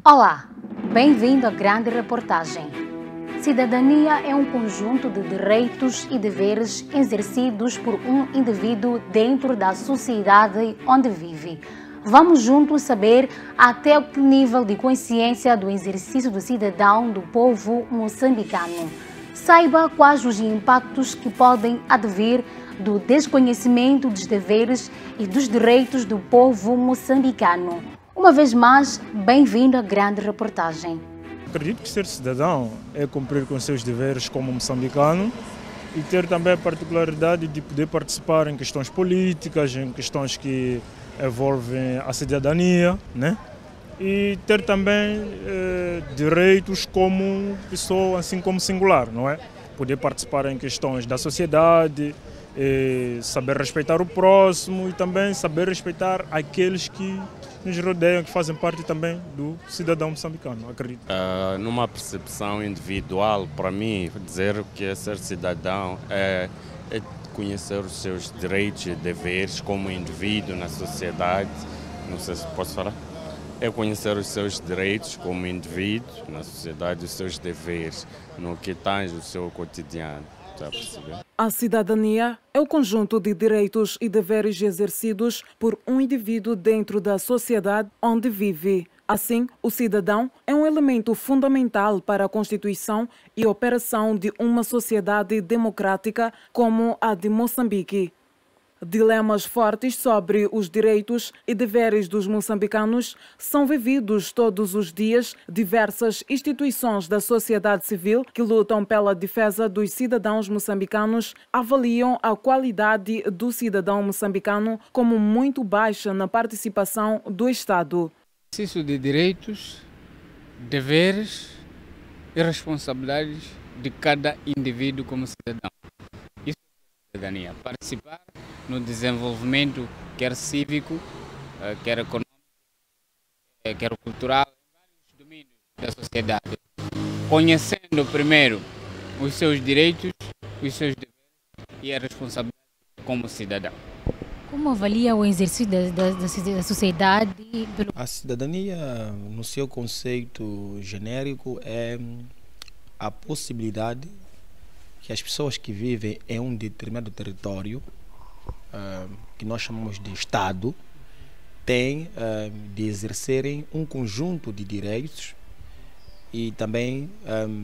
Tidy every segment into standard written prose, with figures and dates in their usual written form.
Olá, bem-vindo à grande reportagem. Cidadania é um conjunto de direitos e deveres exercidos por um indivíduo dentro da sociedade onde vive. Vamos juntos saber até que nível de consciência do exercício do cidadão do povo moçambicano. Saiba quais os impactos que podem advir do desconhecimento dos deveres e dos direitos do povo moçambicano. Uma vez mais, bem-vindo à grande reportagem. Acredito que ser cidadão é cumprir com seus deveres como moçambicano e ter também a particularidade de poder participar em questões políticas, em questões que envolvem a cidadania, né? E ter também direitos como pessoa, assim como singular, não é? Poder participar em questões da sociedade, saber respeitar o próximo e também saber respeitar aqueles que nos rodeiam, que fazem parte também do cidadão moçambicano, acredito. Numa percepção individual, para mim, dizer que é ser cidadão é conhecer os seus direitos e deveres como indivíduo na sociedade. Não sei se posso falar. É conhecer os seus direitos como indivíduo na sociedade, os seus deveres, no que tange o seu cotidiano. Está a perceber? A cidadania é o conjunto de direitos e deveres exercidos por um indivíduo dentro da sociedade onde vive. Assim, o cidadão é um elemento fundamental para a constituição e operação de uma sociedade democrática como a de Moçambique. Dilemas fortes sobre os direitos e deveres dos moçambicanos são vividos todos os dias. Diversas instituições da sociedade civil que lutam pela defesa dos cidadãos moçambicanos avaliam a qualidade do cidadão moçambicano como muito baixa na participação do Estado. Exercício de direitos, deveres e responsabilidades de cada indivíduo como cidadão. Isso é cidadania. Participar no desenvolvimento, quer cívico, quer econômico, quer cultural, em vários domínios da sociedade. Conhecendo primeiro os seus direitos, os seus deveres e a responsabilidade como cidadão. Como avalia o exercício da sociedade? A cidadania, no seu conceito genérico, é a possibilidade que as pessoas que vivem em um determinado território, que nós chamamos de Estado, têm de exercerem um conjunto de direitos e também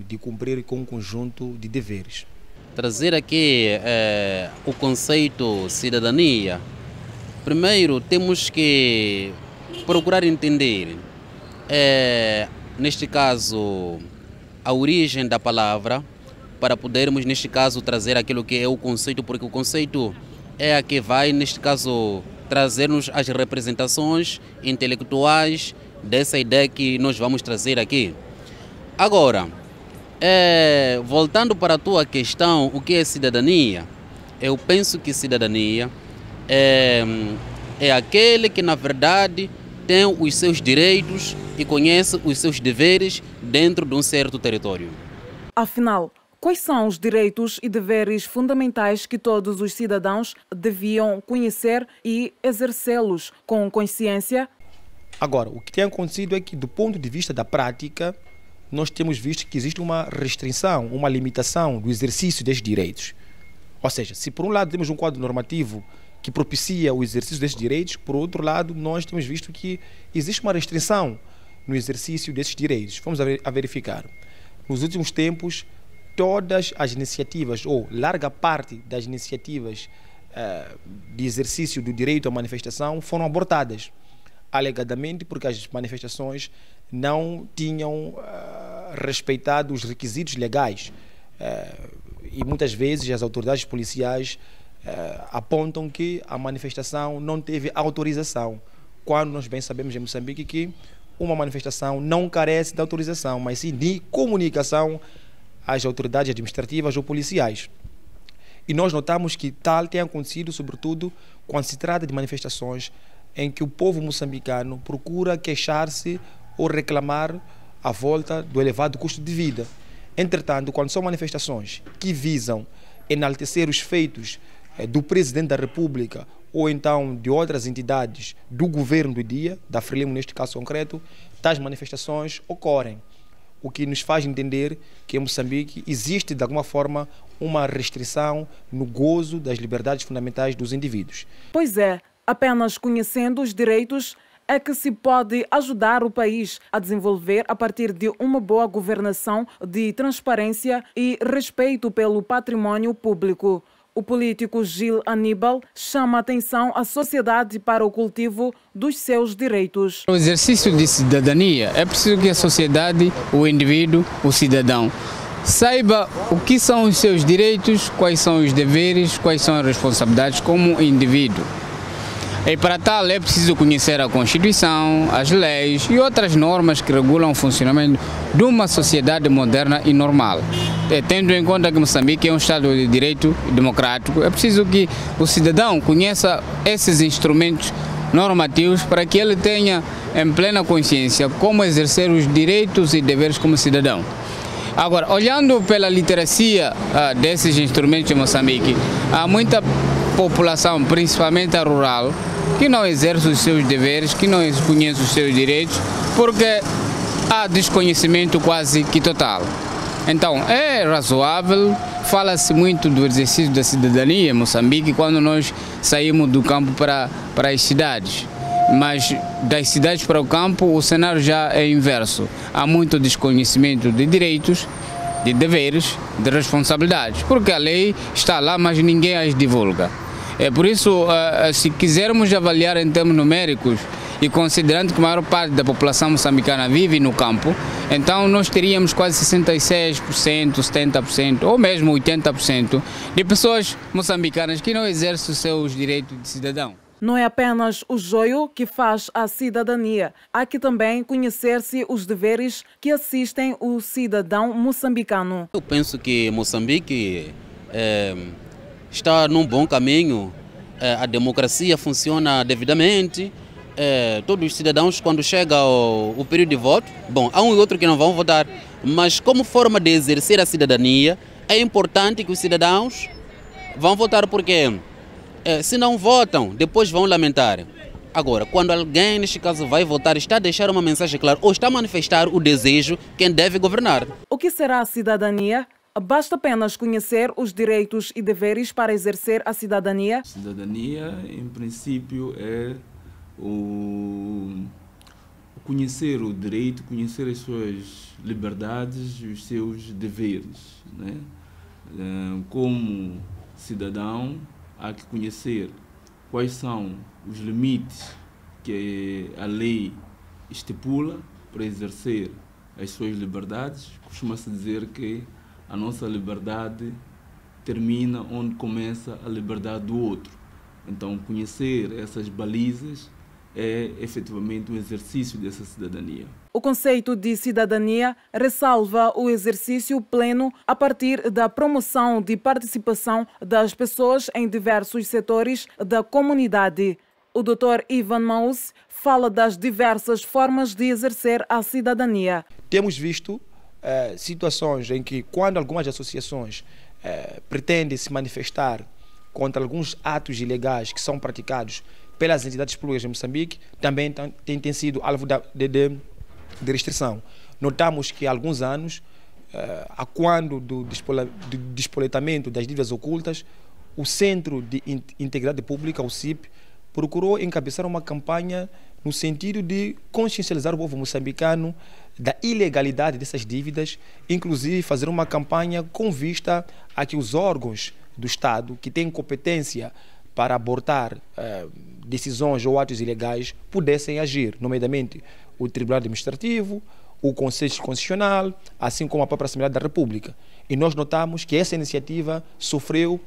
de cumprir com um conjunto de deveres. Trazer aqui o conceito cidadania, primeiro temos que procurar entender, neste caso, a origem da palavra, para podermos, neste caso, trazer aquilo que é o conceito, porque o conceito é a que vai, neste caso, trazer-nos as representações intelectuais dessa ideia que nós vamos trazer aqui. Agora, voltando para a tua questão, o que é cidadania? Eu penso que cidadania é aquele que, na verdade, tem os seus direitos e conhece os seus deveres dentro de um certo território. Afinal, quais são os direitos e deveres fundamentais que todos os cidadãos deviam conhecer e exercê-los com consciência? Agora, o que tem acontecido é que, do ponto de vista da prática, nós temos visto que existe uma restrição, uma limitação do exercício destes direitos. Ou seja, se por um lado temos um quadro normativo que propicia o exercício destes direitos, por outro lado nós temos visto que existe uma restrição no exercício desses direitos. Vamos a verificar. Nos últimos tempos, todas as iniciativas, ou larga parte das iniciativas de exercício do direito à manifestação foram abortadas, alegadamente porque as manifestações não tinham respeitado os requisitos legais. E muitas vezes as autoridades policiais apontam que a manifestação não teve autorização, quando nós bem sabemos em Moçambique que uma manifestação não carece de autorização, mas sim de comunicação às autoridades administrativas ou policiais. E nós notamos que tal tem acontecido, sobretudo, quando se trata de manifestações em que o povo moçambicano procura queixar-se ou reclamar a volta do elevado custo de vida. Entretanto, quando são manifestações que visam enaltecer os feitos do Presidente da República ou então de outras entidades do governo do dia, da Frelimo neste caso concreto, tais manifestações ocorrem, o que nos faz entender que em Moçambique existe, de alguma forma, uma restrição no gozo das liberdades fundamentais dos indivíduos. Pois é, apenas conhecendo os direitos é que se pode ajudar o país a desenvolver a partir de uma boa governação de transparência e respeito pelo património público. O político Gil Aníbal chama a atenção à sociedade para o cultivo dos seus direitos. O exercício de cidadania é preciso que a sociedade, o indivíduo, o cidadão, saiba o que são os seus direitos, quais são os deveres, quais são as responsabilidades como indivíduo. E para tal é preciso conhecer a Constituição, as leis e outras normas que regulam o funcionamento de uma sociedade moderna e normal. Tendo em conta que Moçambique é um Estado de direito democrático, é preciso que o cidadão conheça esses instrumentos normativos para que ele tenha em plena consciência como exercer os direitos e deveres como cidadão. Agora, olhando pela literacia desses instrumentos em Moçambique, há muita população, principalmente a rural, que não exerce os seus deveres, que não conhece os seus direitos, porque há desconhecimento quase que total. Então, é razoável, fala-se muito do exercício da cidadania em Moçambique quando nós saímos do campo para as cidades. Mas das cidades para o campo o cenário já é inverso. Há muito desconhecimento de direitos, de deveres, de responsabilidades, porque a lei está lá, mas ninguém as divulga. É por isso, se quisermos avaliar em termos numéricos e considerando que a maior parte da população moçambicana vive no campo, então nós teríamos quase 66%, 70% ou mesmo 80% de pessoas moçambicanas que não exercem os seus direitos de cidadão. Não é apenas o joio que faz a cidadania. Há que também conhecer-se os deveres que assistem o cidadão moçambicano. Eu penso que Moçambique está num bom caminho. A democracia funciona devidamente. Todos os cidadãos, quando chega o período de voto, bom, há um e outro que não vão votar, mas como forma de exercer a cidadania, é importante que os cidadãos vão votar, porque se não votam, depois vão lamentar. Agora, quando alguém, neste caso, vai votar, está a deixar uma mensagem clara ou está a manifestar o desejo quem deve governar. O que será a cidadania? Basta apenas conhecer os direitos e deveres para exercer a cidadania? Cidadania, em princípio, é o conhecer o direito, conhecer as suas liberdades e os seus deveres, né? Como cidadão, há que conhecer quais são os limites que a lei estipula para exercer as suas liberdades. Costuma-se dizer que a nossa liberdade termina onde começa a liberdade do outro. Então, conhecer essas balizas é efetivamente um exercício dessa cidadania. O conceito de cidadania ressalva o exercício pleno a partir da promoção de participação das pessoas em diversos setores da comunidade. O Dr. Ivan Maus fala das diversas formas de exercer a cidadania. Temos visto situações em que, quando algumas associações pretendem se manifestar contra alguns atos ilegais que são praticados pelas entidades públicas de Moçambique, também tem sido alvo de restrição. Notamos que há alguns anos, a quando do despoletamento das dívidas ocultas, o Centro de Integridade Pública, o CIP, procurou encabeçar uma campanha no sentido de consciencializar o povo moçambicano da ilegalidade dessas dívidas, inclusive fazer uma campanha com vista a que os órgãos do Estado, que têm competência para abortar decisões ou atos ilegais, pudessem agir, nomeadamente o Tribunal Administrativo, o Conselho Constitucional, assim como a própria Assembleia da República. E nós notamos que essa iniciativa sofreu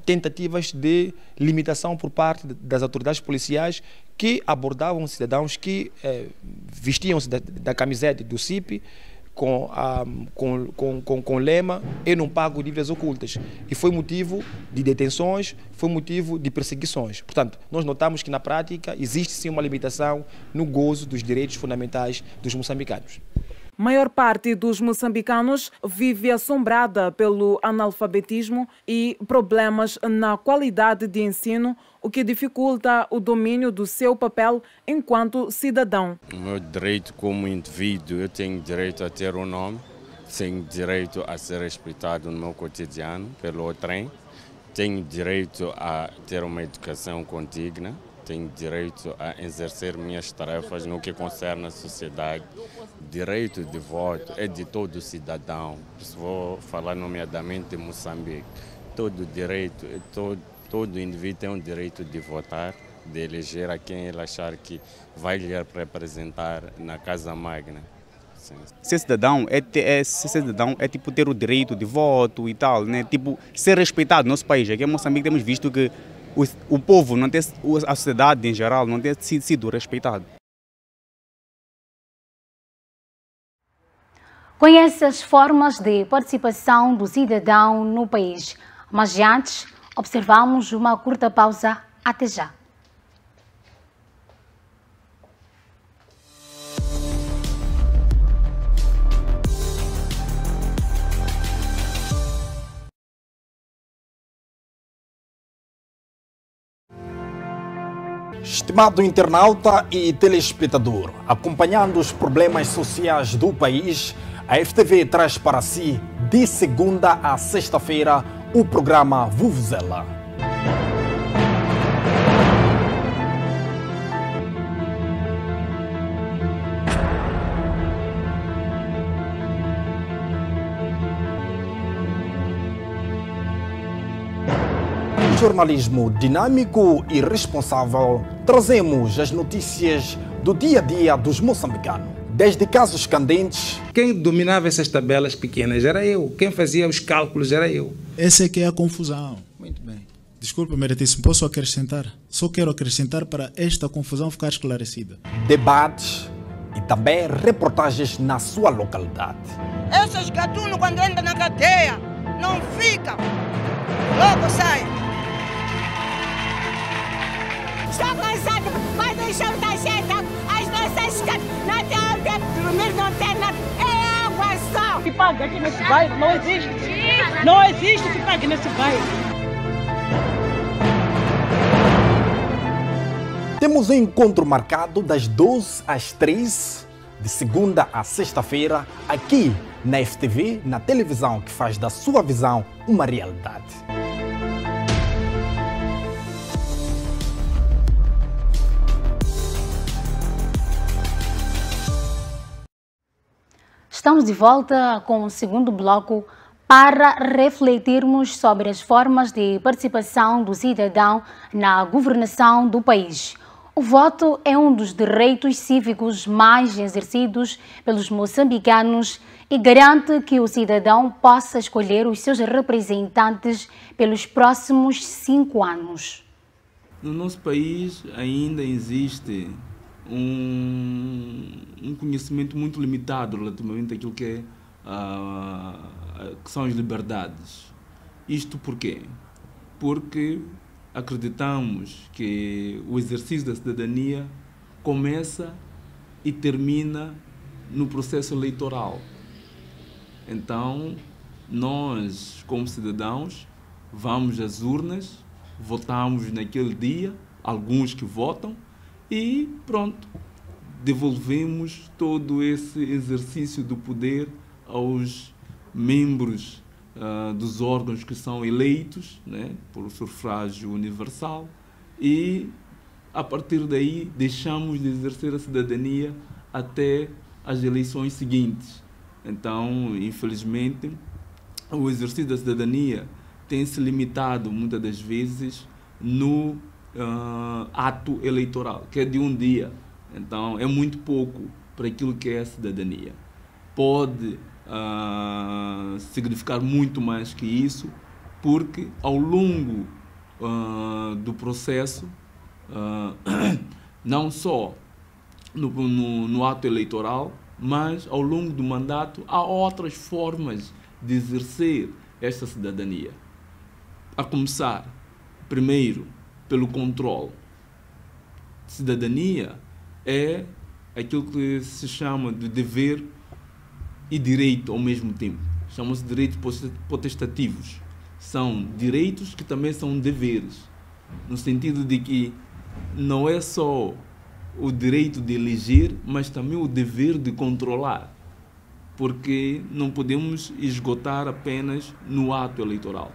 tentativas de limitação por parte das autoridades policiais que abordavam cidadãos que vestiam-se da camiseta do CIP com lema "Eu não pago dívidas ocultas", e foi motivo de detenções, foi motivo de perseguições. Portanto, nós notamos que na prática existe sim uma limitação no gozo dos direitos fundamentais dos moçambicanos. Maior parte dos moçambicanos vive assombrada pelo analfabetismo e problemas na qualidade de ensino, o que dificulta o domínio do seu papel enquanto cidadão. O meu direito como indivíduo, eu tenho direito a ter um nome, tenho direito a ser respeitado no meu cotidiano pelo outrem, tenho direito a ter uma educação condigna, tenho direito a exercer minhas tarefas no que concerne a sociedade. Direito de voto é de todo cidadão. Se vou falar nomeadamente de Moçambique, todo direito, todo indivíduo tem o direito de votar, de eleger a quem ele achar que vai lhe representar na Casa Magna. Sim. Ser cidadão é tipo ter o direito de voto e tal, né? Tipo ser respeitado no nosso país. Aqui em Moçambique temos visto que o povo, não tem, a sociedade em geral, não tem sido respeitado. Conhece as formas de participação do cidadão no país. Mas antes, observamos uma curta pausa. Até já. Estimado internauta e telespectador, acompanhando os problemas sociais do país, a FTV traz para si, de segunda a sexta-feira, o programa Vuvuzela. Jornalismo dinâmico e responsável, trazemos as notícias do dia a dia dos moçambicanos. Desde casos candentes. Quem dominava essas tabelas pequenas era eu. Quem fazia os cálculos era eu. Essa é que é a confusão. Muito bem. Desculpa, meritíssimo, posso acrescentar? Só quero acrescentar para esta confusão ficar esclarecida. Debates e também reportagens na sua localidade. Esses gatunos, quando entram na cadeia, não ficam. Logo saem. Estou cansado, mas deixamos da gente as nossas casas. Não tem onde dormir, não tem nada. É água só. Se paga aqui nesse bairro, não existe. Não existe se paga nesse bairro. Temos um encontro marcado das 12 às 13, de segunda a sexta-feira, aqui na FTV, na televisão que faz da sua visão uma realidade. Estamos de volta com o segundo bloco para refletirmos sobre as formas de participação do cidadão na governação do país. O voto é um dos direitos cívicos mais exercidos pelos moçambicanos e garante que o cidadão possa escolher os seus representantes pelos próximos 5 anos. No nosso país ainda existe um conhecimento muito limitado relativamente àquilo que são as liberdades. Isto por quê? Porque acreditamos que o exercício da cidadania começa e termina no processo eleitoral. Então, nós, como cidadãos, vamos às urnas, votamos naquele dia, alguns que votam, e pronto, devolvemos todo esse exercício do poder aos membros dos órgãos que são eleitos, né, por sufrágio universal, e a partir daí deixamos de exercer a cidadania até as eleições seguintes. Então, infelizmente, o exercício da cidadania tem se limitado muitas das vezes no ato eleitoral, que é de um dia. Então, é muito pouco para aquilo que é a cidadania. Pode significar muito mais que isso, porque ao longo do processo, não só no ato eleitoral, mas ao longo do mandato, há outras formas de exercer esta cidadania. A começar, primeiro, pelo controle. Cidadania é aquilo que se chama de dever e direito ao mesmo tempo. Chamam-se direitos potestativos. São direitos que também são deveres, no sentido de que não é só o direito de eleger, mas também o dever de controlar, porque não podemos esgotar apenas no ato eleitoral.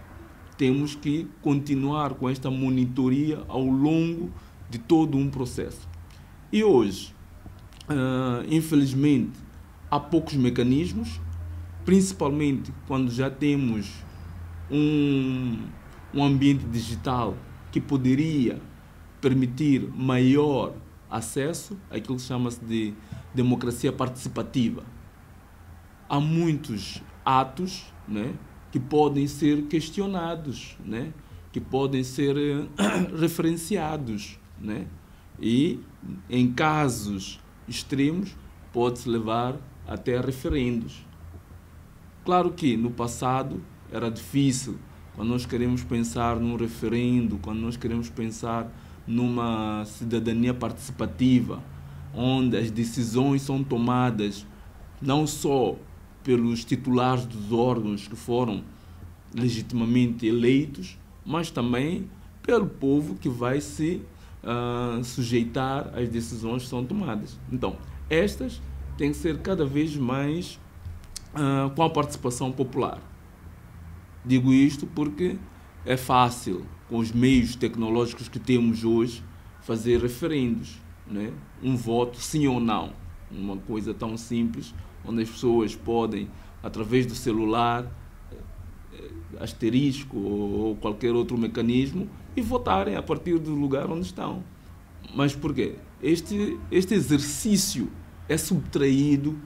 Temos que continuar com esta monitoria ao longo de todo um processo. E hoje, infelizmente, há poucos mecanismos, principalmente quando já temos um ambiente digital que poderia permitir maior acesso àquilo que chama-se de democracia participativa. Há muitos atos, né, que podem ser questionados, né, que podem ser referenciados, né, e em casos extremos pode-se levar até a referendos. Claro que no passado era difícil, quando nós queremos pensar num referendo, quando nós queremos pensar numa cidadania participativa, onde as decisões são tomadas não só pelos titulares dos órgãos que foram legitimamente eleitos, mas também pelo povo que vai se sujeitar às decisões que são tomadas. Então, estas têm que ser cada vez mais com a participação popular. Digo isto porque é fácil, com os meios tecnológicos que temos hoje, fazer referendos, né? Um voto sim ou não, uma coisa tão simples, onde as pessoas podem, através do celular, asterisco ou qualquer outro mecanismo, e votarem a partir do lugar onde estão. Mas por quê? Este exercício é subtraído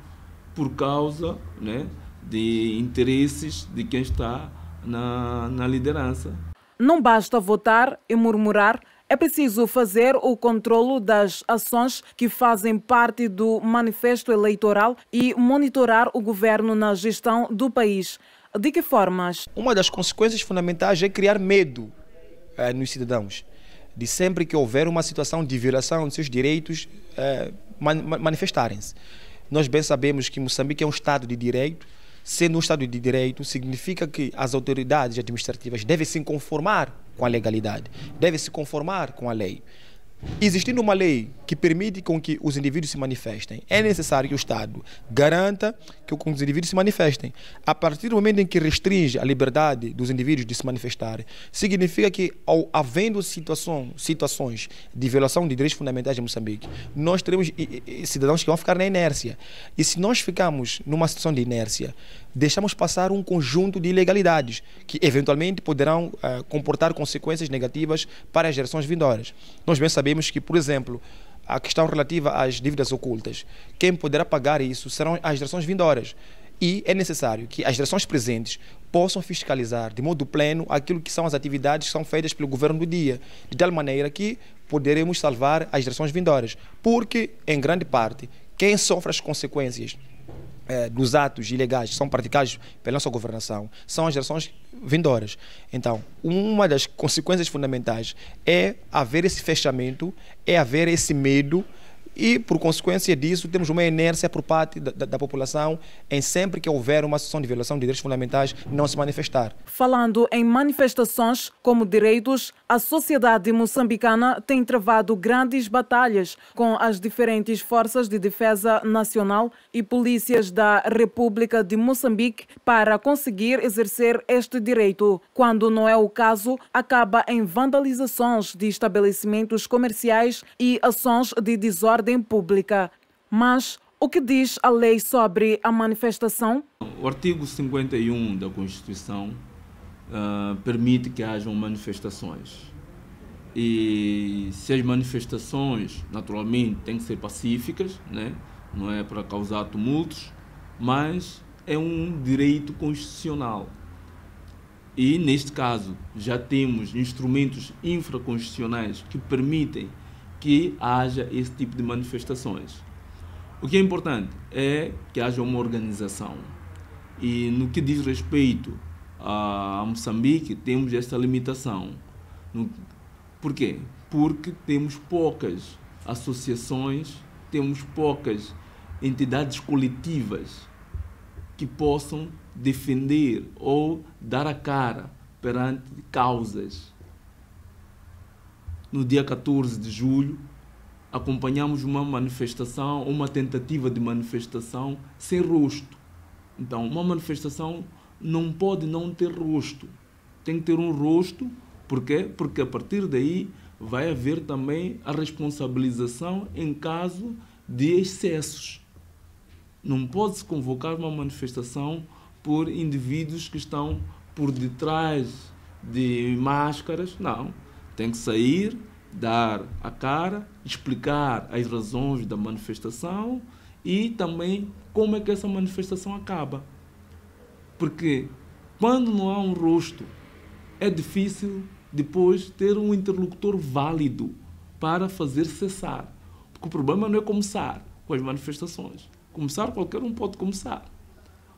por causa, né, de interesses de quem está na liderança. Não basta votar e murmurar, é preciso fazer o controlo das ações que fazem parte do manifesto eleitoral e monitorar o governo na gestão do país. De que formas? Uma das consequências fundamentais é criar medo nos cidadãos. De sempre que houver uma situação de violação de seus direitos, manifestarem-se. Nós bem sabemos que Moçambique é um Estado de direito. Sendo um Estado de direito, significa que as autoridades administrativas devem se conformar com a legalidade, devem se conformar com a lei. Existindo uma lei que permite com que os indivíduos se manifestem, é necessário que o Estado garanta que os indivíduos se manifestem. A partir do momento em que restringe a liberdade dos indivíduos de se manifestarem, significa que, havendo situações de violação de direitos fundamentais em Moçambique, nós teremos cidadãos que vão ficar na inércia. E se nós ficarmos numa situação de inércia, deixamos passar um conjunto de ilegalidades que eventualmente poderão comportar consequências negativas para as gerações vindouras. Nós bem sabemos que, por exemplo, a questão relativa às dívidas ocultas, quem poderá pagar isso serão as gerações vindouras. E é necessário que as gerações presentes possam fiscalizar de modo pleno aquilo que são as atividades que são feitas pelo governo do dia, de tal maneira que poderemos salvar as gerações vindouras. Porque, em grande parte, quem sofre as consequências dos atos ilegais que são praticados pela nossa governação são as gerações vindouras. Então, uma das consequências fundamentais é haver esse fechamento, é haver esse medo e, por consequência disso, temos uma inércia por parte da população em sempre que houver uma situação de violação de direitos fundamentais não se manifestar. Falando em manifestações como direitos, a sociedade moçambicana tem travado grandes batalhas com as diferentes forças de defesa nacional e polícias da República de Moçambique para conseguir exercer este direito. Quando não é o caso, acaba em vandalizações de estabelecimentos comerciais e ações de desordem pública. Mas o que diz a lei sobre a manifestação? O artigo 51 da Constituição permite que hajam manifestações. E se as manifestações, naturalmente, têm que ser pacíficas, né? Não é para causar tumultos, mas é um direito constitucional. E, neste caso, já temos instrumentos infraconstitucionais que permitem que haja esse tipo de manifestações. O que é importante é que haja uma organização. E no que diz respeito a Moçambique, temos esta limitação. Por quê? Porque temos poucas associações, temos poucas entidades coletivas que possam defender ou dar a cara perante causas. No dia 14 de julho, acompanhamos uma manifestação, uma tentativa de manifestação sem rosto. Então, uma manifestação não pode não ter rosto. Tem que ter um rosto. Por quê? Porque a partir daí vai haver também a responsabilização em caso de excessos. Não pode-se convocar uma manifestação por indivíduos que estão por detrás de máscaras. Não. Tem que sair, dar a cara, explicar as razões da manifestação e também como é que essa manifestação acaba. Porque quando não há um rosto, é difícil depois ter um interlocutor válido para fazer cessar. Porque o problema não é começar com as manifestações. Começar, qualquer um pode começar.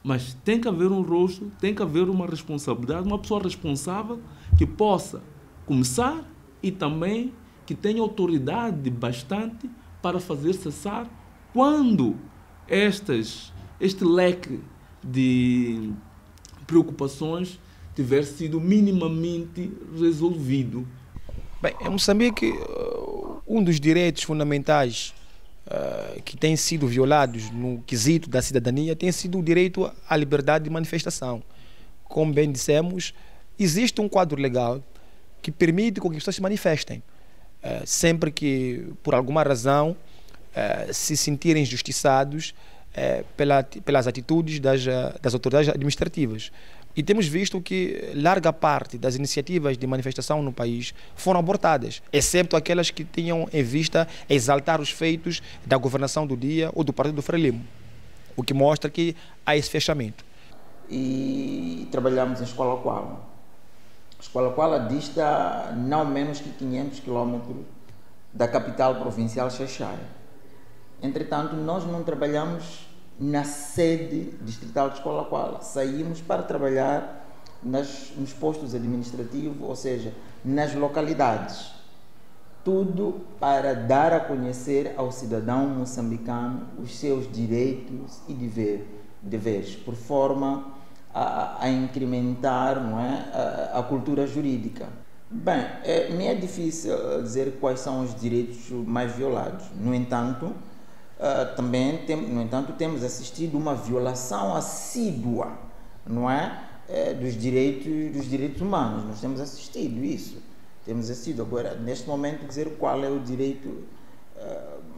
Mas tem que haver um rosto, tem que haver uma responsabilidade, uma pessoa responsável que possa começar e também que tenha autoridade bastante para fazer cessar quando este leque de preocupações tiver sido minimamente resolvido. Bem, em Moçambique, um dos direitos fundamentais que têm sido violados no quesito da cidadania tem sido o direito à liberdade de manifestação. Como bem dissemos, existe um quadro legal que permite que as pessoas se manifestem. Sempre que, por alguma razão, se sentirem injustiçados pelas atitudes das autoridades administrativas. E temos visto que larga parte das iniciativas de manifestação no país foram abortadas, exceto aquelas que tinham em vista exaltar os feitos da governação do dia ou do partido do Frelimo, o que mostra que há esse fechamento. E trabalhamos em Escola Quala. Escola Quala dista não menos que 500 quilômetros da capital provincial Xaixai. Entretanto, nós não trabalhamos na sede distrital de Escola Quala. Saímos para trabalhar nos postos administrativos, ou seja, nas localidades. Tudo para dar a conhecer ao cidadão moçambicano os seus direitos e deveres, por forma a incrementar, não é, a cultura jurídica. Bem, me é difícil dizer quais são os direitos mais violados. No entanto, temos assistido uma violação assídua, não é, dos direitos humanos. Nós temos assistido isso. Temos assistido. Agora, neste momento, dizer qual é o direito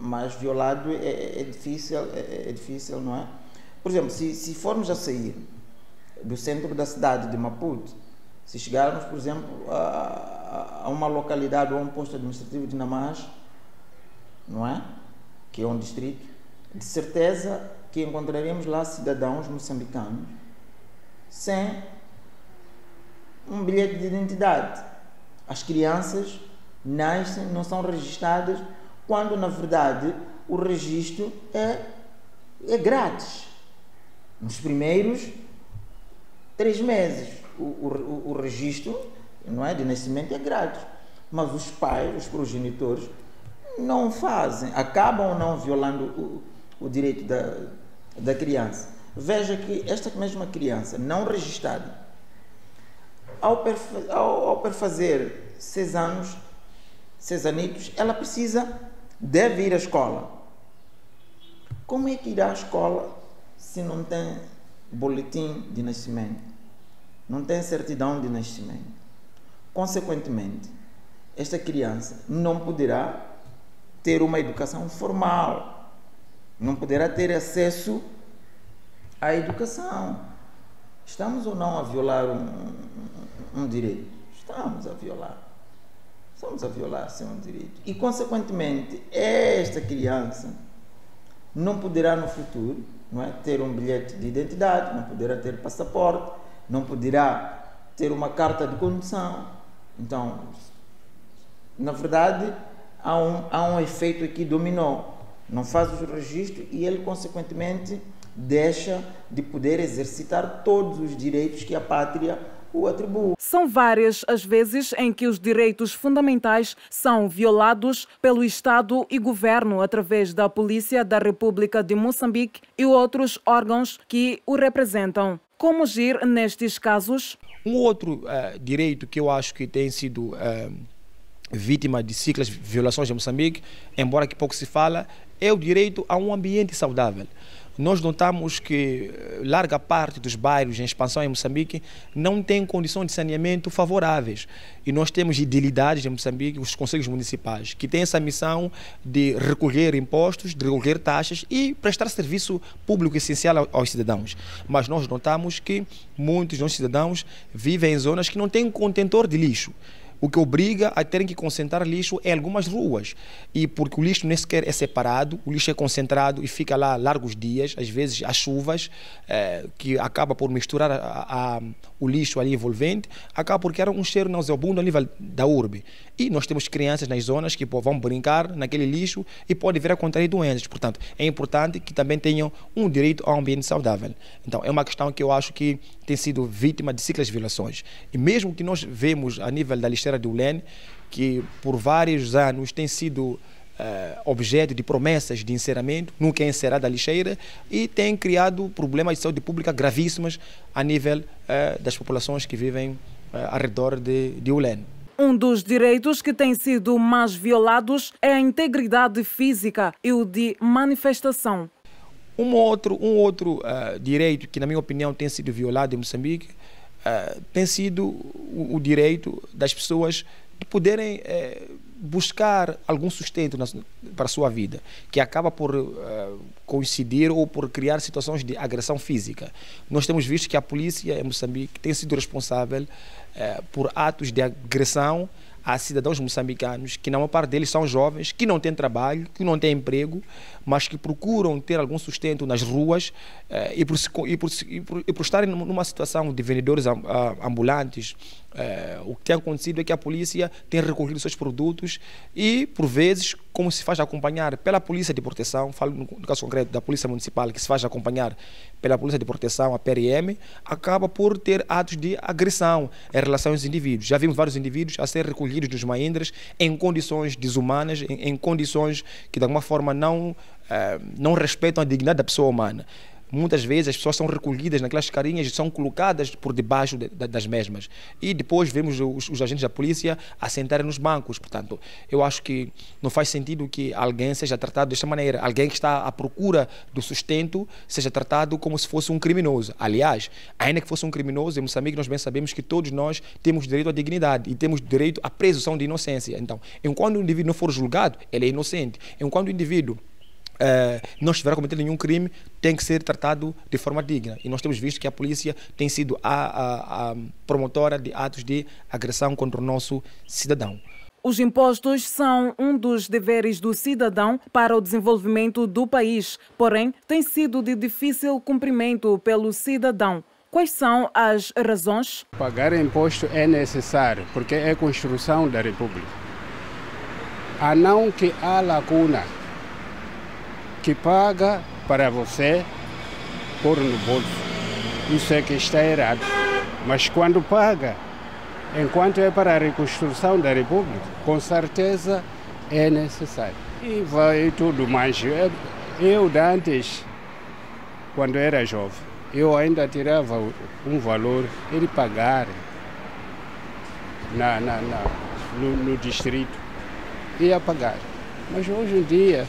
mais violado é difícil, não é? Por exemplo, se formos a sair do centro da cidade de Maputo, se chegarmos, por exemplo, a uma localidade ou a um posto administrativo de Namaz, não é? Que é um distrito, de certeza que encontraremos lá cidadãos moçambicanos sem um bilhete de identidade. As crianças nascem, não são registradas, quando na verdade o registro é grátis. Nos primeiros 3 meses o registro, não é, de nascimento é grátis, mas os pais, os progenitores, não fazem, acabam não violando o direito da criança. Veja que esta mesma criança não registrada, ao perfazer 6 anos, 6 anitos, ela deve ir à escola. Como é que irá à escola se não tem boletim de nascimento, não tem certidão de nascimento? Consequentemente, esta criança não poderá ter uma educação formal, não poderá ter acesso à educação. Estamos ou não a violar um direito? Estamos a violar. Estamos a violar um direito. E, consequentemente, esta criança não poderá no futuro, não é, ter um bilhete de identidade, não poderá ter passaporte, não poderá ter uma carta de condução. Então, na verdade, há um efeito aqui dominó. Não faz o registro e ele, consequentemente, deixa de poder exercitar todos os direitos que a pátria o atribuo. São várias as vezes em que os direitos fundamentais são violados pelo Estado e Governo através da Polícia da República de Moçambique e outros órgãos que o representam. Como agir nestes casos? Um outro direito que eu acho que tem sido vítima de ciclas de violações em Moçambique, embora que pouco se fala, é o direito a um ambiente saudável. Nós notamos que larga parte dos bairros em expansão em Moçambique não tem condições de saneamento favoráveis. E nós temos idilidades em Moçambique, os conselhos municipais, que têm essa missão de recolher impostos, de recolher taxas e prestar serviço público essencial aos cidadãos. Mas nós notamos que muitos dos cidadãos vivem em zonas que não têm contentor de lixo, o que obriga a terem que concentrar lixo em algumas ruas. E porque o lixo nem sequer é separado, o lixo é concentrado e fica lá largos dias, às vezes as chuvas, que acaba por misturar o lixo ali envolvente, acaba por criar um cheiro nauseabundo a nível da urbe. E nós temos crianças nas zonas que vão brincar naquele lixo e podem vir a contrair doenças. Portanto, é importante que também tenham um direito a um ambiente saudável. Então, é uma questão que eu acho que tem sido vítima de ciclos de violações. E mesmo que nós vemos a nível da lixeira de Ulene, que por vários anos tem sido objeto de promessas de encerramento, nunca é encerrada a lixeira e tem criado problemas de saúde pública gravíssimos a nível das populações que vivem ao redor de Ulene. Um dos direitos que têm sido mais violados é a integridade física e o de manifestação. Um outro direito que, na minha opinião, tem sido violado em Moçambique tem sido o direito das pessoas de poderem buscar algum sustento para a sua vida, que acaba por coincidir ou por criar situações de agressão física. Nós temos visto que a polícia em Moçambique tem sido responsável por atos de agressão a cidadãos moçambicanos, que na maior parte deles são jovens, que não têm trabalho, que não têm emprego, mas que procuram ter algum sustento nas ruas e por estarem numa situação de vendedores ambulantes. O que tem acontecido é que a polícia tem recolhido seus produtos e, por vezes, como se faz acompanhar pela Polícia de Proteção, falo no caso concreto da Polícia Municipal, que se faz acompanhar pela Polícia de Proteção, a PRM, acaba por ter atos de agressão em relação aos indivíduos. Já vimos vários indivíduos a ser recolhidos dos Mahindras em condições desumanas, em condições que de alguma forma não respeitam a dignidade da pessoa humana. Muitas vezes as pessoas são recolhidas naquelas carinhas e são colocadas por debaixo das mesmas. E depois vemos os agentes da polícia a sentarem nos bancos. Portanto, eu acho que não faz sentido que alguém seja tratado desta maneira. Alguém que está à procura do sustento seja tratado como se fosse um criminoso. Aliás, ainda que fosse um criminoso, em Moçambique nós bem sabemos que todos nós temos direito à dignidade e temos direito à presunção de inocência. Então, enquanto o indivíduo não for julgado, ele é inocente. Enquanto o indivíduo não estiver a cometer nenhum crime, tem que ser tratado de forma digna. E nós temos visto que a polícia tem sido a promotora de atos de agressão contra o nosso cidadão. Os impostos são um dos deveres do cidadão para o desenvolvimento do país, porém, tem sido de difícil cumprimento pelo cidadão. Quais são as razões? Pagar imposto é necessário, porque é a construção da República. A não que há lacuna que paga para você pôr no bolso. Isso é que está errado. Mas quando paga, enquanto é para a reconstrução da República, com certeza é necessário. E vai tudo mais. Eu antes, quando era jovem, eu ainda tirava um valor, ele pagar no distrito, ia pagar. Mas hoje em dia,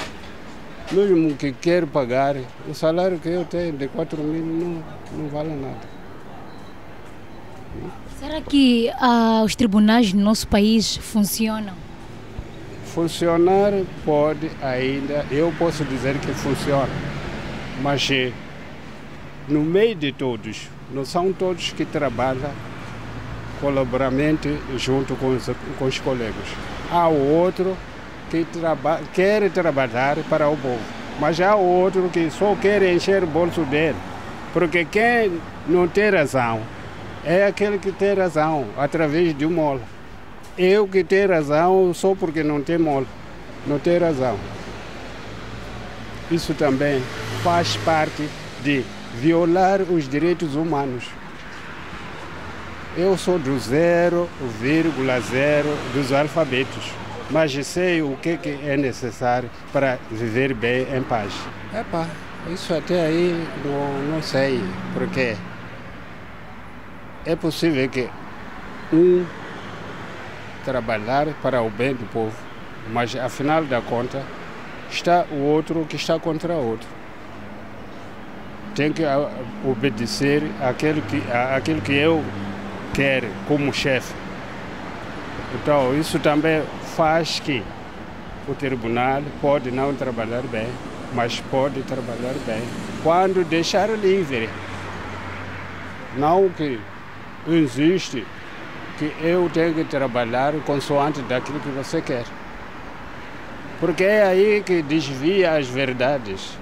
mesmo que quero pagar, o salário que eu tenho de 4 mil não vale nada. Será que os tribunais no nosso país funcionam? Funcionar pode ainda, eu posso dizer que funciona, mas no meio de todos, não são todos que trabalham colaboradamente junto com os colegas. Há o outro que quer trabalhar para o povo, mas há outro que só quer encher o bolso dele, porque quem não tem razão é aquele que tem razão através de mola. Eu que tenho razão só porque não tem mola, não tem razão. Isso também faz parte de violar os direitos humanos. Eu sou do 0,0 dos alfabetos, mas sei o que é necessário para viver bem em paz. Isso até aí não sei, porque é possível que trabalhar para o bem do povo, mas afinal da conta está o outro que está contra o outro. Tem que obedecer aquilo que eu quero como chefe. Então isso também faz que o tribunal pode não trabalhar bem, mas pode trabalhar bem quando deixar livre. Não que existe que eu tenho que trabalhar consoante daquilo que você quer. Porque é aí que desvia as verdades.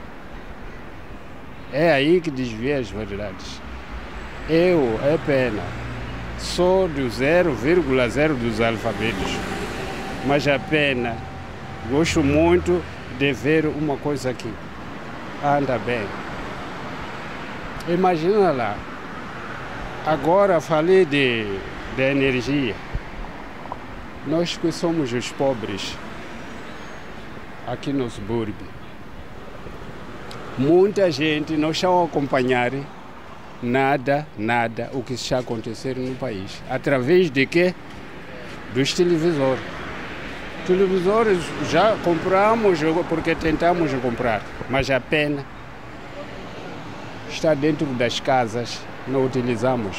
É aí que desvia as verdades. Eu, é pena, sou do 0,0 dos alfabetos, mas é pena, gosto muito de ver uma coisa aqui. Anda bem. Imagina lá, agora falei de energia. Nós que somos os pobres aqui no subúrbio, muita gente não está a acompanhar nada o que está acontecendo no país. Através de quê? Dos televisores. Televisores já compramos porque tentamos comprar, mas a pena está dentro das casas, não utilizamos.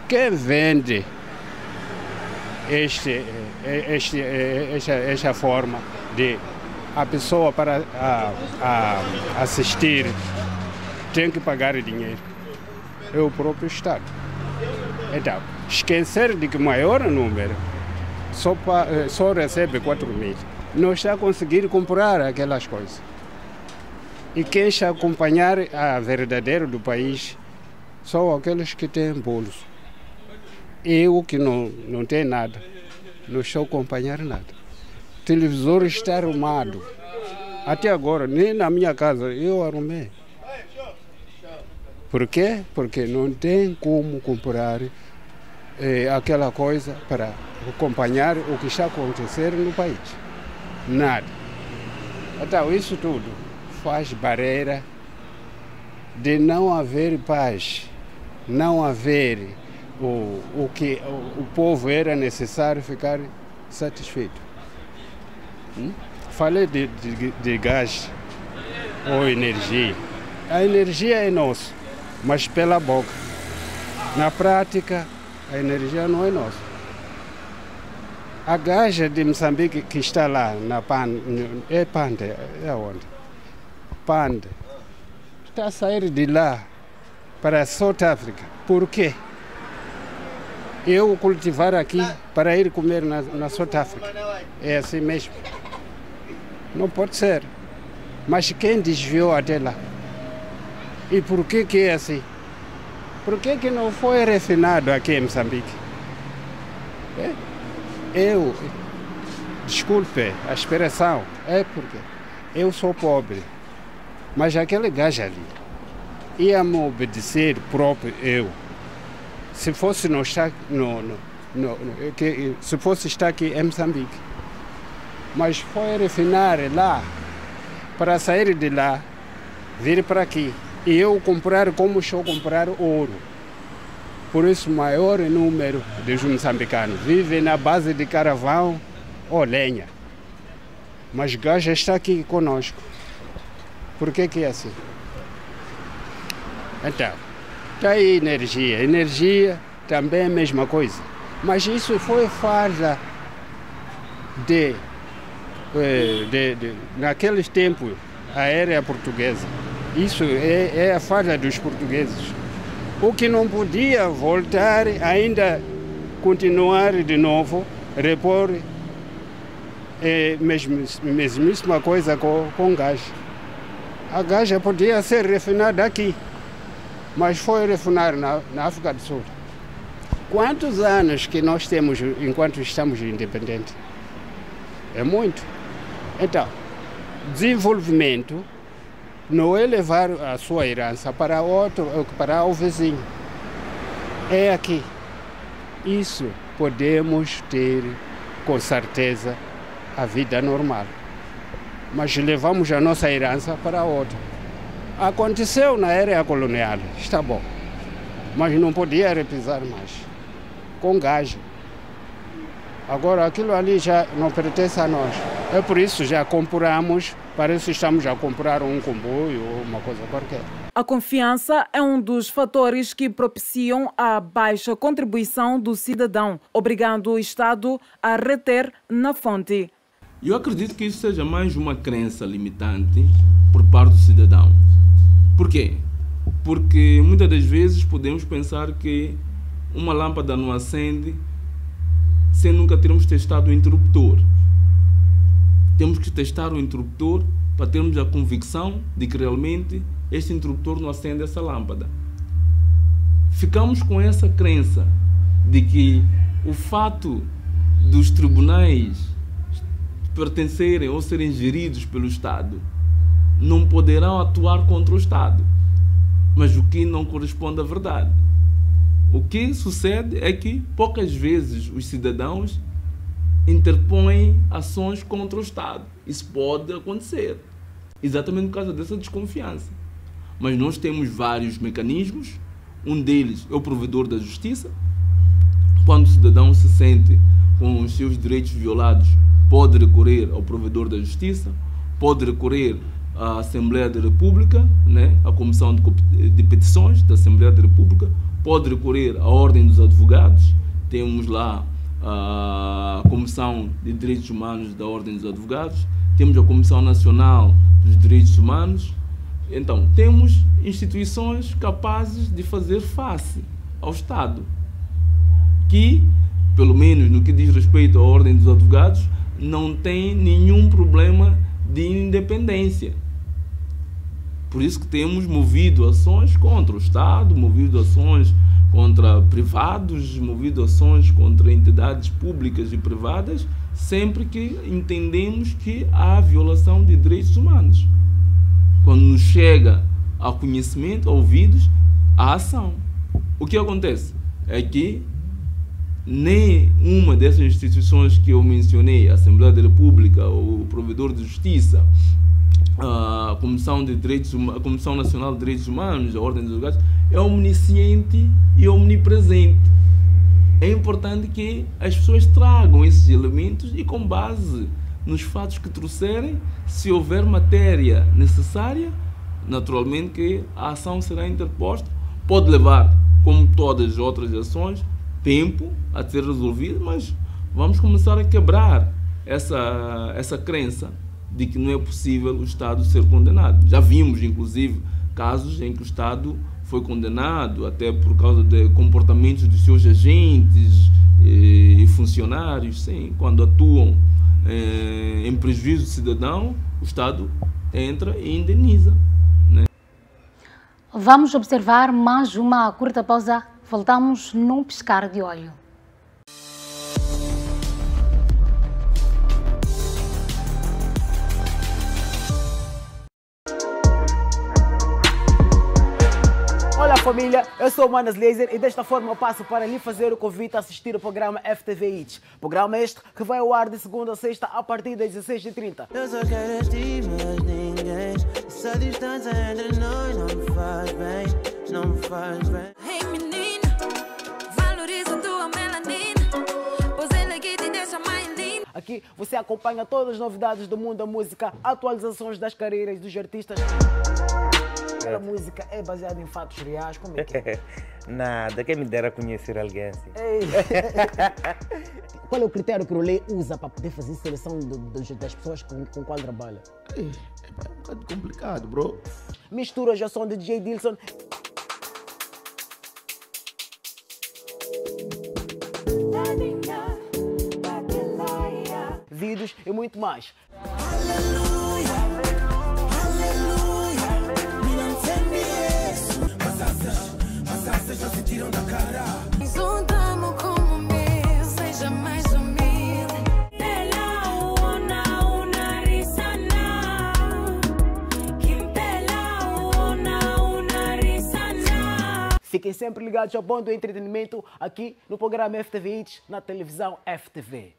Quem vende esta forma de a pessoa para assistir tem que pagar dinheiro? É o próprio Estado. Então, esquecer de que o maior número só recebe 4.000, não está a conseguir comprar aquelas coisas. E quem está a acompanhar a verdadeira do país são aqueles que têm bolos. Eu que não tenho nada, não estou a acompanhar nada. O televisor está arrumado. Até agora, nem na minha casa eu arrumei. Por quê? Porque não tem como comprar aquela coisa para acompanhar o que está acontecendo no país. Nada. Então, isso tudo faz barreira de não haver paz, não haver o que o povo era necessário ficar satisfeito. Falei de gás ou energia. A energia é nossa, mas pela boca. Na prática, a energia não é nossa. A gaja de Moçambique que está lá na Panda, é onde? Panda. Está a sair de lá para a South África. Por quê? Eu cultivar aqui para ir comer na South África. É assim mesmo. Não pode ser. Mas quem desviou até lá? E por que é assim? Por que não foi refinado aqui em Moçambique? Desculpe a expressão, é porque eu sou pobre, mas aquele gajo ali ia-me obedecer próprio eu. Se fosse não estar se fosse estar aqui em Moçambique, mas foi refinar lá para sair de lá, vir para aqui e eu comprar como estou a comprar ouro. Por isso, o maior número de moçambicanos vivem na base de carvão ou lenha. Mas o gás está aqui conosco. Por que é assim? Então, está aí energia. Energia também é a mesma coisa. Mas isso foi falha naqueles tempos, a era portuguesa. Isso é a falha dos portugueses. O que não podia voltar, ainda continuar de novo, repor mesma coisa com gás. A gás podia ser refinada aqui, mas foi refinada na África do Sul. Quantos anos que nós temos enquanto estamos independentes? É muito. Então, desenvolvimento não é levar a sua herança para o vizinho. É aqui. isso podemos ter, com certeza, a vida normal. Mas levamos a nossa herança para outra. Aconteceu na era colonial, está bom. Mas não podia repisar mais. Com gás. Agora aquilo ali já não pertence a nós. É por isso já compramos, parece que estamos a comprar um comboio ou uma coisa qualquer. A confiança é um dos fatores que propiciam a baixa contribuição do cidadão, obrigando o Estado a reter na fonte. Eu acredito que isso seja mais uma crença limitante por parte do cidadão. Por quê? Porque muitas das vezes podemos pensar que uma lâmpada não acende sem nunca termos testado o interruptor. Temos que testar o interruptor para termos a convicção de que realmente este interruptor não acende essa lâmpada. Ficamos com essa crença de que o fato dos tribunais pertencerem ou serem geridos pelo Estado não poderão atuar contra o Estado, mas o que não corresponde à verdade. O que sucede é que poucas vezes os cidadãos interpõem ações contra o Estado. Isso pode acontecer, exatamente por causa dessa desconfiança. Mas nós temos vários mecanismos, um deles é o provedor da justiça. Quando o cidadão se sente com os seus direitos violados, pode recorrer ao provedor da justiça, pode recorrer à Assembleia da República, né, à Comissão de Petições da Assembleia da República, pode recorrer à Ordem dos Advogados, temos lá a Comissão de Direitos Humanos da Ordem dos Advogados, temos a Comissão Nacional dos Direitos Humanos. Então, temos instituições capazes de fazer face ao Estado, que, pelo menos no que diz respeito à Ordem dos Advogados, não tem nenhum problema de independência. Por isso que temos movido ações contra o Estado, movido ações contra privados, movido ações contra entidades públicas e privadas, sempre que entendemos que há violação de direitos humanos. Quando nos chega a conhecimento, a ouvidos, a ação. O que acontece é que nem uma dessas instituições que eu mencionei, a Assembleia da República, o Provedor de Justiça, a Comissão Nacional de Direitos Humanos, a Ordem dos Advogados, é omnisciente e omnipresente. É importante que as pessoas tragam esses elementos e, com base nos fatos que trouxerem, se houver matéria necessária, naturalmente que a ação será interposta. Pode levar, como todas as outras ações, tempo a ser resolvido, mas vamos começar a quebrar essa crença de que não é possível o Estado ser condenado. Já vimos, inclusive, casos em que o Estado foi condenado até por causa de comportamentos dos seus agentes e funcionários. Sim, quando atuam em prejuízo do cidadão, o Estado entra e indeniza, né? Vamos observar mais uma curta pausa. Voltamos num piscar de olho. Olá família, eu sou o Manas Laser e desta forma eu passo para lhe fazer o convite a assistir o programa FTV Hits. Programa este que vai ao ar de segunda a sexta a partir das 16h30. Eu só quero estar, mas ninguém. Essa distância entre nós não me faz bem, não me faz bem. Hey menina, valoriza tua melanina, pois ela que te deixa mais linda. Aqui você acompanha todas as novidades do mundo da música, atualizações das carreiras dos artistas. A música é baseada em fatos reais, como é que é? Nada, quem me dera conhecer alguém assim. Qual é o critério que o Rolê usa para poder fazer seleção das pessoas com qual trabalha? É um bocado complicado, bro. Misturas já são de DJ Dilson. Vídeos e muito mais. Já se tiram da cara. Juntamos como meu, seja mais humilde. Fiquem sempre ligados ao bom do entretenimento aqui no programa FTV Hits, na televisão FTV.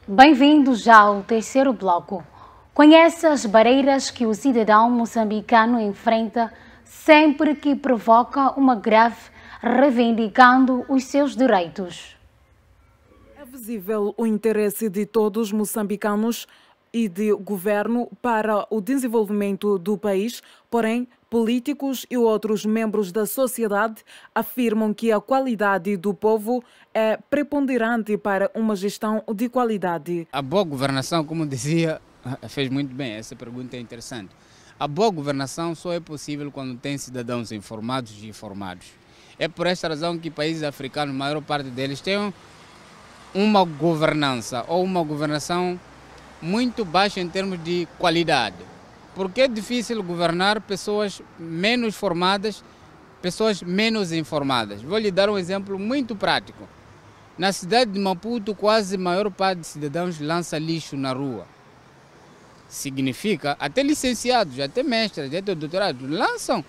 Bem-vindo já ao terceiro bloco. Conhece as barreiras que o cidadão moçambicano enfrenta sempre que provoca uma greve reivindicando os seus direitos. É visível o interesse de todos os moçambicanos e do governo para o desenvolvimento do país, porém, políticos e outros membros da sociedade afirmam que a qualidade do povo é preponderante para uma gestão de qualidade. A boa governação, como dizia, fez muito bem, essa pergunta é interessante. A boa governação só é possível quando tem cidadãos informados e informados. É por esta razão que países africanos, a maior parte deles, têm uma governança ou uma governação muito baixa em termos de qualidade. Porque é difícil governar pessoas menos formadas, pessoas menos informadas. Vou lhe dar um exemplo muito prático. Na cidade de Maputo, quase a maior parte dos cidadãos lança lixo na rua. Significa, até licenciados, até mestres, até doutorados, lançam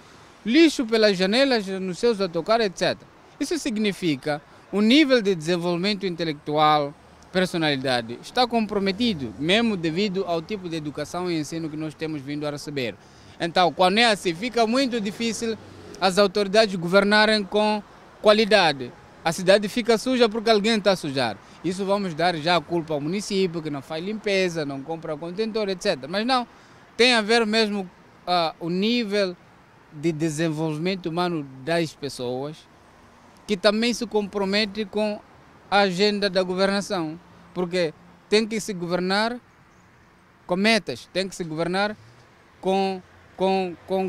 lixo pelas janelas nos seus autocarros, etc. Isso significa um nível de desenvolvimento intelectual, personalidade, está comprometido, mesmo devido ao tipo de educação e ensino que nós temos vindo a receber. Então, quando é assim, fica muito difícil as autoridades governarem com qualidade. A cidade fica suja porque alguém está a sujar. Isso vamos dar já a culpa ao município, que não faz limpeza, não compra contentor, etc. Mas não, tem a ver mesmo o nível de desenvolvimento humano das pessoas, que também se compromete com a agenda da governação, porque tem que se governar com metas, tem que se governar com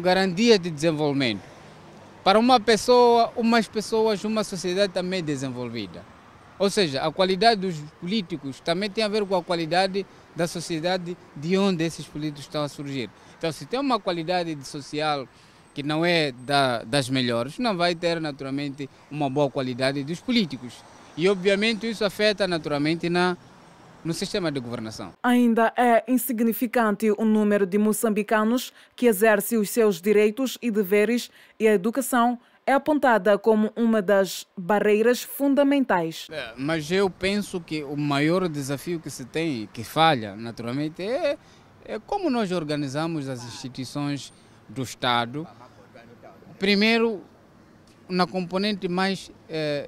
garantia de desenvolvimento. Para uma pessoa, umas pessoas, uma sociedade também desenvolvida. Ou seja, a qualidade dos políticos também tem a ver com a qualidade da sociedade de onde esses políticos estão a surgir. Então, se tem uma qualidade social que não é das melhores, não vai ter naturalmente uma boa qualidade dos políticos. E, obviamente, isso afeta naturalmente no sistema de governação. Ainda é insignificante o número de moçambicanos que exercem os seus direitos e deveres, e a educação é apontada como uma das barreiras fundamentais. Mas eu penso que o maior desafio que se tem, que falha naturalmente, é como nós organizamos as instituições do Estado. Primeiro, na componente mais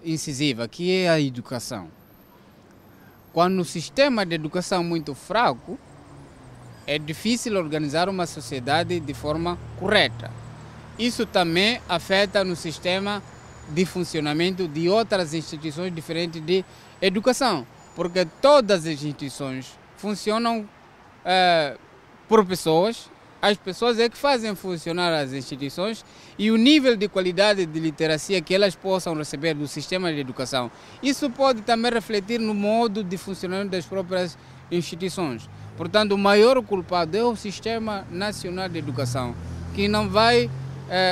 incisiva, que é a educação. Quando o sistema de educação é muito fraco, é difícil organizar uma sociedade de forma correta. Isso também afeta no sistema de funcionamento de outras instituições diferentes de educação, porque todas as instituições funcionam por pessoas. As pessoas é que fazem funcionar as instituições, e o nível de qualidade de literacia que elas possam receber do sistema de educação. Isso pode também refletir no modo de funcionamento das próprias instituições. Portanto, o maior culpado é o Sistema Nacional de Educação, que não vai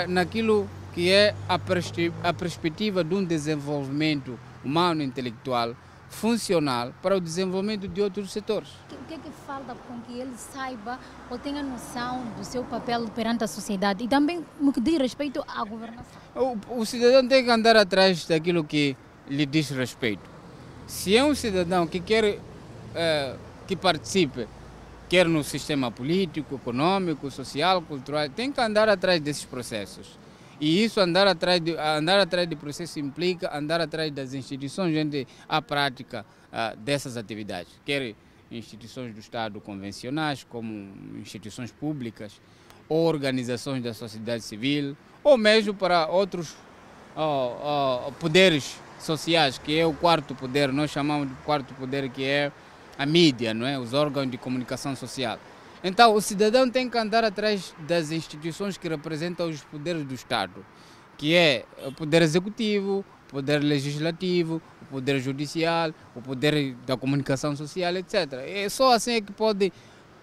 naquilo que é a perspectiva de um desenvolvimento humano e intelectual funcional para o desenvolvimento de outros setores. O que é que falta com que ele saiba ou tenha noção do seu papel perante a sociedade e também no que diz respeito à governação? O cidadão tem que andar atrás daquilo que lhe diz respeito. Se é um cidadão que quer que participe, quer no sistema político, econômico, social, cultural, tem que andar atrás desses processos. E isso, andar atrás de processo, implica andar atrás das instituições onde há prática dessas atividades, quer instituições do Estado convencionais, como instituições públicas, ou organizações da sociedade civil, ou mesmo para outros poderes sociais, que é o quarto poder, nós chamamos de quarto poder, que é a mídia, não é? Os órgãos de comunicação social. Então, o cidadão tem que andar atrás das instituições que representam os poderes do Estado, que é o poder executivo, o poder legislativo, o poder judicial, o poder da comunicação social, etc. É só assim que pode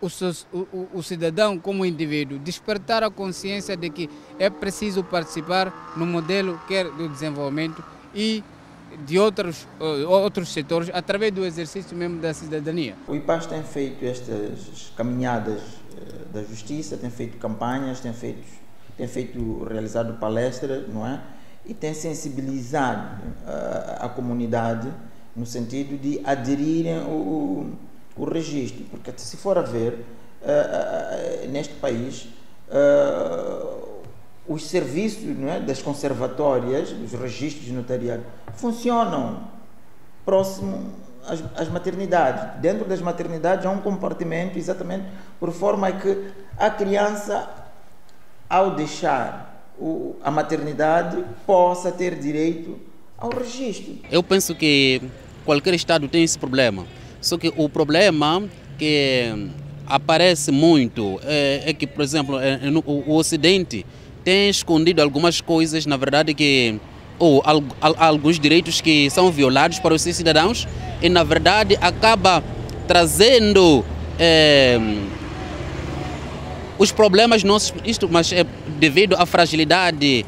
o cidadão como indivíduo despertar a consciência de que é preciso participar no modelo quer do desenvolvimento e de outros setores através do exercício mesmo da cidadania. O IPAS tem feito estas caminhadas da justiça, tem feito campanhas, realizado palestras, não é? E tem sensibilizado a comunidade no sentido de aderirem o registro, porque se for a ver, neste país, os serviços, não é, das conservatórias, dos registros notariais, funcionam próximo às maternidades. Dentro das maternidades há um compartimento exatamente por forma que a criança, ao deixar a maternidade, possa ter direito ao registro. Eu penso que qualquer Estado tem esse problema. Só que o problema que aparece muito é que, por exemplo, o Ocidente tem escondido algumas coisas, na verdade, ou alguns direitos que são violados para os seus cidadãos e, na verdade, acaba trazendo os problemas nossos, mas é devido à fragilidade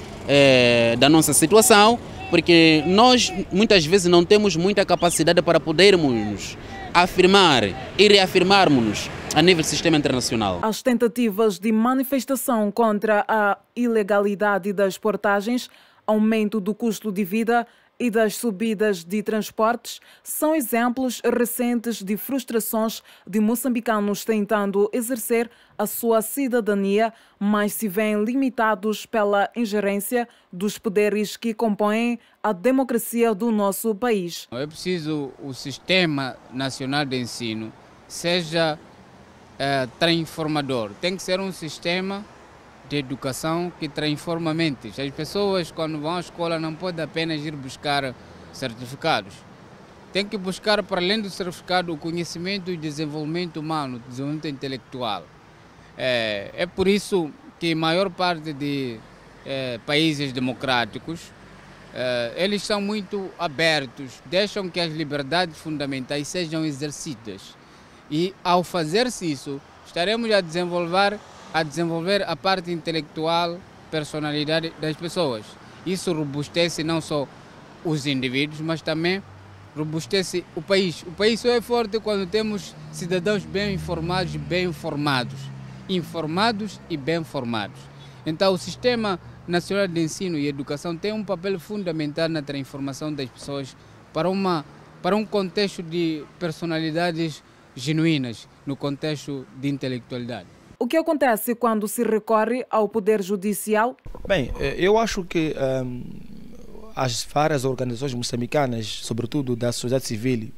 da nossa situação, porque nós muitas vezes não temos muita capacidade para podermos afirmar e reafirmarmos a nível do sistema internacional. As tentativas de manifestação contra a ilegalidade das portagens, aumento do custo de vida e das subidas de transportes são exemplos recentes de frustrações de moçambicanos tentando exercer a sua cidadania, mas se veem limitados pela ingerência dos poderes que compõem a democracia do nosso país. É preciso o Sistema Nacional de Ensino seja transformador. Tem que ser um sistema de educação que transforma mentes. As pessoas, quando vão à escola, não podem apenas ir buscar certificados. Tem que buscar, para além do certificado, o conhecimento e desenvolvimento humano, desenvolvimento intelectual. É por isso que a maior parte de países democráticos, eles são muito abertos, deixam que as liberdades fundamentais sejam exercidas. E, ao fazer-se isso, estaremos a desenvolver a parte intelectual, personalidade das pessoas. Isso robustece não só os indivíduos, mas também robustece o país. O país só é forte quando temos cidadãos bem informados e bem formados. Informados e bem formados. Então, o Sistema Nacional de Ensino e Educação tem um papel fundamental na transformação das pessoas para um contexto de personalidades genuínas, no contexto de intelectualidade. O que acontece quando se recorre ao Poder Judicial? Bem, eu acho que as várias organizações moçambicanas, sobretudo da sociedade civil,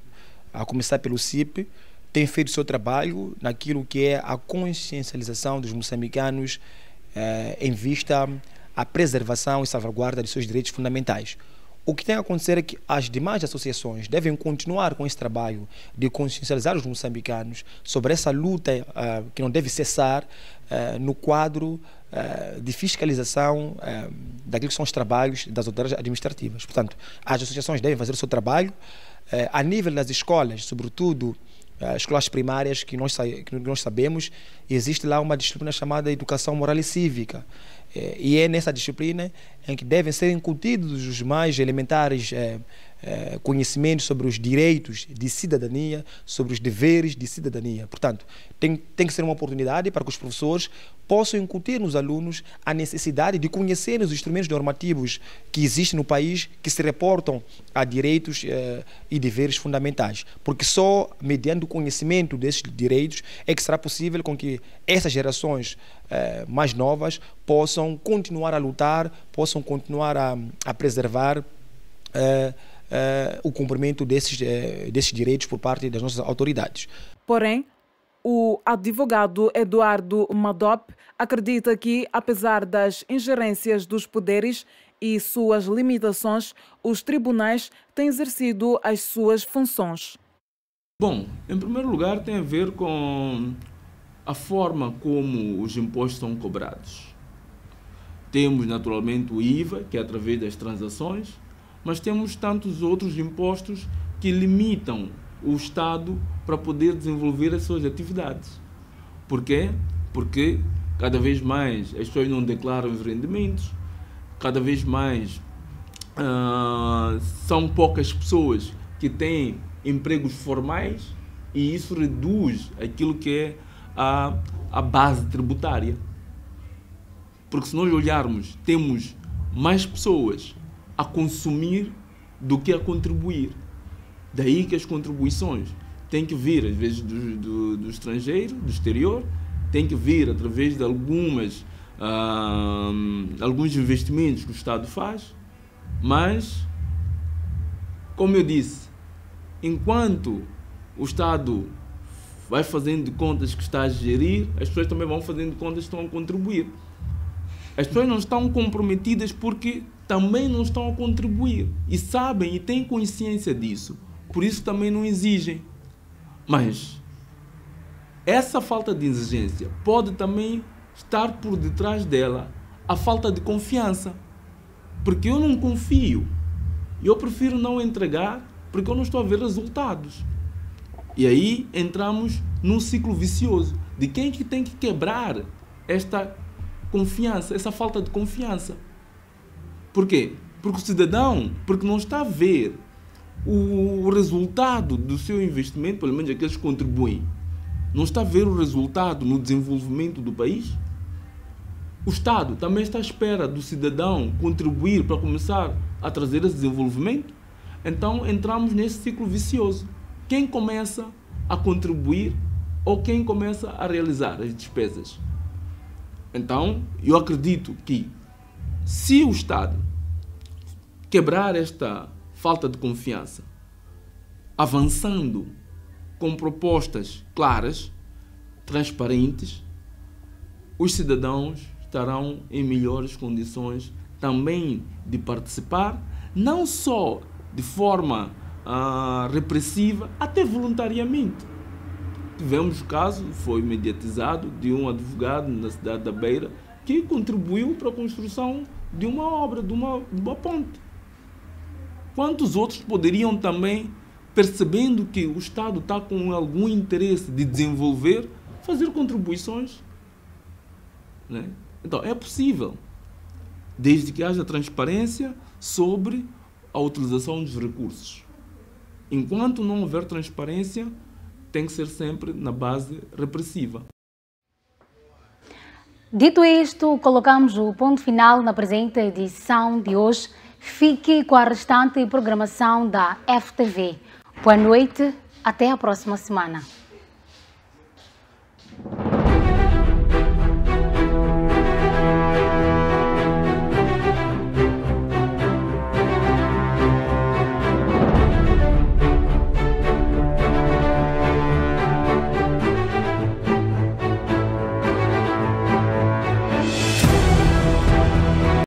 a começar pelo CIP, têm feito o seu trabalho naquilo que é a consciencialização dos moçambicanos em vista à preservação e salvaguarda de seus direitos fundamentais. O que tem a acontecer é que as demais associações devem continuar com esse trabalho de consciencializar os moçambicanos sobre essa luta que não deve cessar no quadro de fiscalização daquilo que são os trabalhos das autoridades administrativas. Portanto, as associações devem fazer o seu trabalho a nível das escolas, sobretudo escolas primárias, que nós sabemos, existe lá uma disciplina chamada Educação Moral e Cívica. E é nessa disciplina em que devem ser incutidos os mais elementares conhecimentos sobre os direitos de cidadania, sobre os deveres de cidadania. Portanto, tem que ser uma oportunidade para que os professores possam incutir nos alunos a necessidade de conhecerem os instrumentos normativos que existem no país, que se reportam a direitos e deveres fundamentais. Porque só mediante o conhecimento desses direitos é que será possível com que essas gerações mais novas possam continuar a lutar, possam continuar a preservar o cumprimento desses direitos por parte das nossas autoridades. Porém, o advogado Eduardo Madop acredita que, apesar das ingerências dos poderes e suas limitações, os tribunais têm exercido as suas funções. Bom, em primeiro lugar tem a ver com a forma como os impostos são cobrados. Temos naturalmente o IVA, que é através das transações, mas temos tantos outros impostos que limitam o Estado para poder desenvolver as suas atividades. Por quê? Porque cada vez mais as pessoas não declaram os rendimentos, cada vez mais são poucas pessoas que têm empregos formais e isso reduz aquilo que é a base tributária. Porque se nós olharmos, temos mais pessoas a consumir do que a contribuir. Daí que as contribuições têm que vir, às vezes, do estrangeiro, do exterior, têm que vir através de alguns investimentos que o Estado faz, mas, como eu disse, enquanto o Estado vai fazendo de contas que está a gerir, as pessoas também vão fazendo de contas que estão a contribuir. As pessoas não estão comprometidas porque também não estão a contribuir. E sabem e têm consciência disso. Por isso também não exigem. Mas essa falta de exigência pode também estar por detrás dela a falta de confiança. Porque eu não confio. Eu prefiro não entregar porque eu não estou a ver resultados. E aí entramos num ciclo vicioso de quem que tem que quebrar esta confiança, essa falta de confiança. Por quê? Porque o cidadão, porque não está a ver o resultado do seu investimento, pelo menos aqueles que contribuem, não está a ver o resultado no desenvolvimento do país. O Estado também está à espera do cidadão contribuir para começar a trazer esse desenvolvimento. Então entramos nesse ciclo vicioso. Quem começa a contribuir ou quem começa a realizar as despesas? Então, eu acredito que se o Estado quebrar esta falta de confiança, avançando com propostas claras, transparentes, os cidadãos estarão em melhores condições também de participar, não só de forma repressiva, até voluntariamente. Tivemos o caso, foi mediatizado, de um advogado na cidade da Beira que contribuiu para a construção de uma obra, de uma ponte. Quantos outros poderiam também, percebendo que o Estado está com algum interesse de desenvolver, fazer contribuições? Né? Então, é possível, desde que haja transparência sobre a utilização dos recursos. Enquanto não houver transparência, tem que ser sempre na base repressiva. Dito isto, colocamos o ponto final na presente edição de hoje. Fique com a restante programação da FTV. Boa noite, até a próxima semana.